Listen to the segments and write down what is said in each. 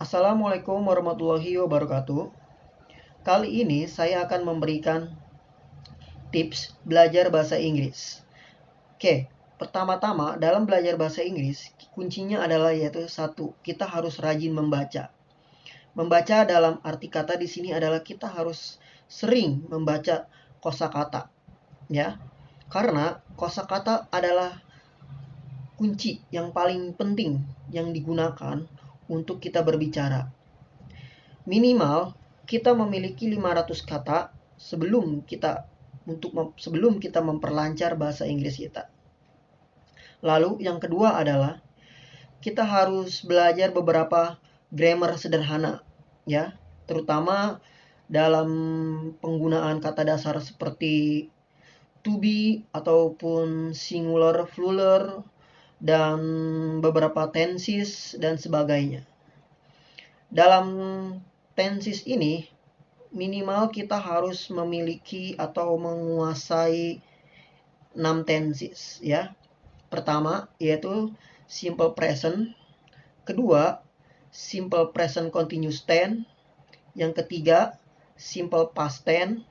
Assalamualaikum warahmatullahi wabarakatuh. Kali ini saya akan memberikan tips belajar bahasa Inggris. Oke, pertama-tama dalam belajar bahasa Inggris, kuncinya adalah yaitu satu, kita harus rajin membaca. Membaca dalam arti kata di sini adalah kita harus sering membaca kosakata, ya. Karena kosakata adalah kunci yang paling penting yang digunakan untuk kita berbicara. Minimal kita memiliki 500 kata sebelum kita memperlancar bahasa Inggris kita. Lalu yang kedua adalah kita harus belajar beberapa grammar sederhana, ya, terutama dalam penggunaan kata dasar seperti to be ataupun singular, plural, dan beberapa tenses dan sebagainya. Dalam tenses ini minimal kita harus memiliki atau menguasai 6 tenses, ya. Pertama yaitu simple present, kedua simple present continuous tense, yang ketiga simple past tense,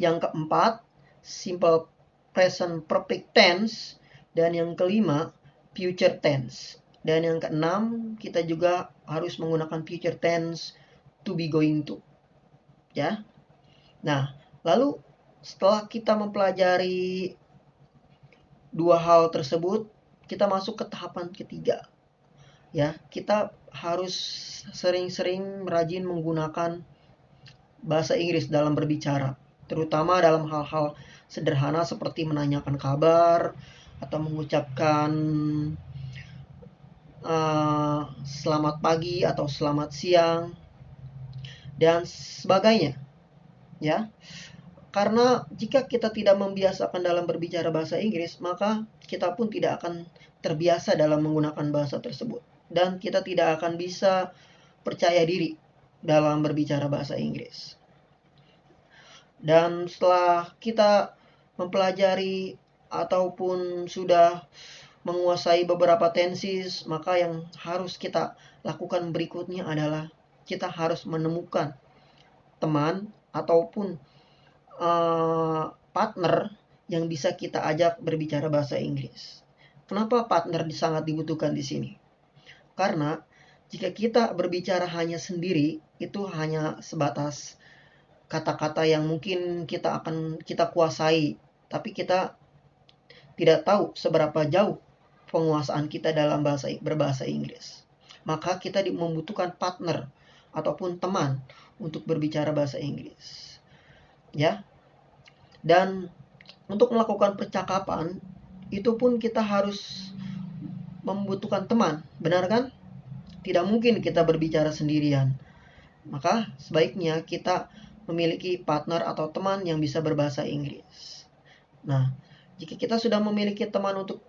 yang keempat simple present perfect tense, dan yang kelima future tense. Dan yang keenam, kita juga harus menggunakan future tense to be going to. Ya. Nah, lalu setelah kita mempelajari dua hal tersebut, kita masuk ke tahapan ketiga. Ya, kita harus sering-sering rajin menggunakan bahasa Inggris dalam berbicara, terutama dalam hal-hal sederhana seperti menanyakan kabar atau mengucapkan selamat pagi atau selamat siang dan sebagainya, ya. Karena jika kita tidak membiasakan dalam berbicara bahasa Inggris, maka kita pun tidak akan terbiasa dalam menggunakan bahasa tersebut, dan kita tidak akan bisa percaya diri dalam berbicara bahasa Inggris. Dan setelah kita mempelajari ataupun sudah menguasai beberapa tenses, maka yang harus kita lakukan berikutnya adalah kita harus menemukan teman ataupun partner yang bisa kita ajak berbicara bahasa Inggris. Kenapa partner sangat dibutuhkan di sini? Karena jika kita berbicara hanya sendiri, itu hanya sebatas kata-kata yang mungkin kita kuasai, tapi kita tidak tahu seberapa jauh penguasaan kita dalam berbahasa Inggris. Maka kita membutuhkan partner ataupun teman untuk berbicara bahasa Inggris. Ya. Dan untuk melakukan percakapan itu pun kita harus membutuhkan teman, benar kan? Tidak mungkin kita berbicara sendirian. Maka sebaiknya kita memiliki partner atau teman yang bisa berbahasa Inggris. Nah, jika kita sudah memiliki teman untuk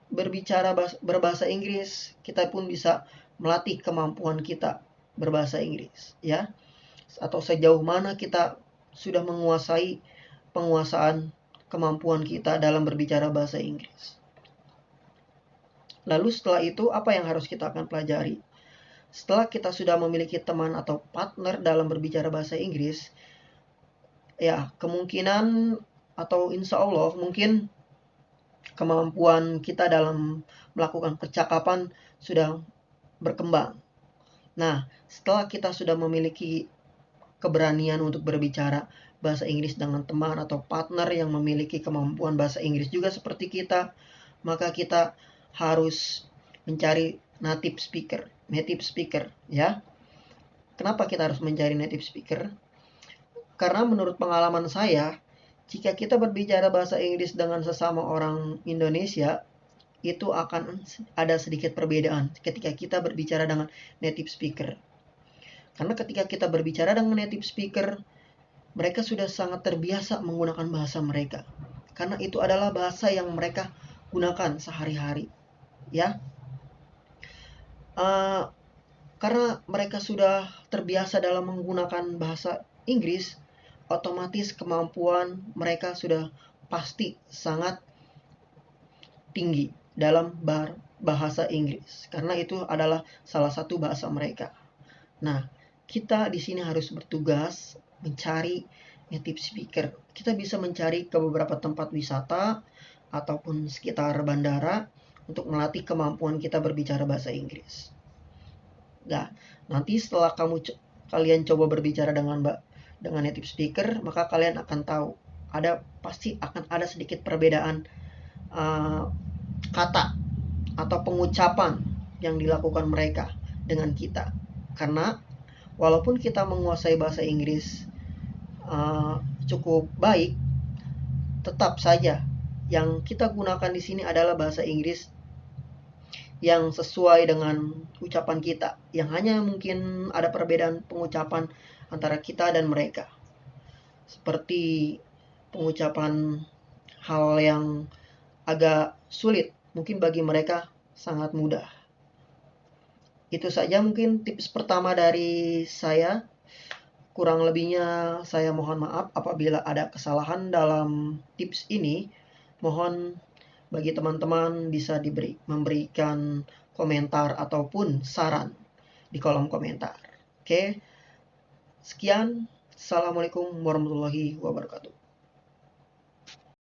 berbicara berbahasa Inggris, kita pun bisa melatih kemampuan kita berbahasa Inggris, ya. Atau sejauh mana kita sudah menguasai penguasaan kemampuan kita dalam berbicara bahasa Inggris. Lalu setelah itu apa yang harus kita akan pelajari? Setelah kita sudah memiliki teman atau partner dalam berbicara bahasa Inggris, ya kemungkinan atau insya Allah mungkin kemampuan kita dalam melakukan percakapan sudah berkembang. Nah, setelah kita sudah memiliki keberanian untuk berbicara bahasa Inggris dengan teman atau partner yang memiliki kemampuan bahasa Inggris juga seperti kita, maka kita harus mencari native speaker, ya. Kenapa kita harus mencari native speaker? Karena menurut pengalaman saya, jika kita berbicara bahasa Inggris dengan sesama orang Indonesia, itu akan ada sedikit perbedaan ketika kita berbicara dengan native speaker. Karena ketika kita berbicara dengan native speaker, mereka sudah sangat terbiasa menggunakan bahasa mereka. Karena itu adalah bahasa yang mereka gunakan sehari-hari, ya. Karena mereka sudah terbiasa dalam menggunakan bahasa Inggris, otomatis kemampuan mereka sudah pasti sangat tinggi dalam bahasa Inggris karena itu adalah salah satu bahasa mereka. Nah, kita di sini harus bertugas mencari native speaker. Kita bisa mencari ke beberapa tempat wisata ataupun sekitar bandara untuk melatih kemampuan kita berbicara bahasa Inggris. Nah, nanti setelah kalian coba berbicara dengan native speaker, maka kalian akan tahu pasti akan ada sedikit perbedaan kata atau pengucapan yang dilakukan mereka dengan kita. Karena walaupun kita menguasai bahasa Inggris cukup baik, tetap saja yang kita gunakan di sini adalah bahasa Inggris yang sesuai dengan ucapan kita, yang hanya mungkin ada perbedaan pengucapan antara kita dan mereka. Seperti pengucapan hal yang agak sulit, mungkin bagi mereka sangat mudah. Itu saja mungkin tips pertama dari saya. Kurang lebihnya saya mohon maaf apabila ada kesalahan dalam tips ini. Mohon bagi teman-teman bisa memberikan komentar ataupun saran di kolom komentar. Oke, sekian. Assalamualaikum warahmatullahi wabarakatuh.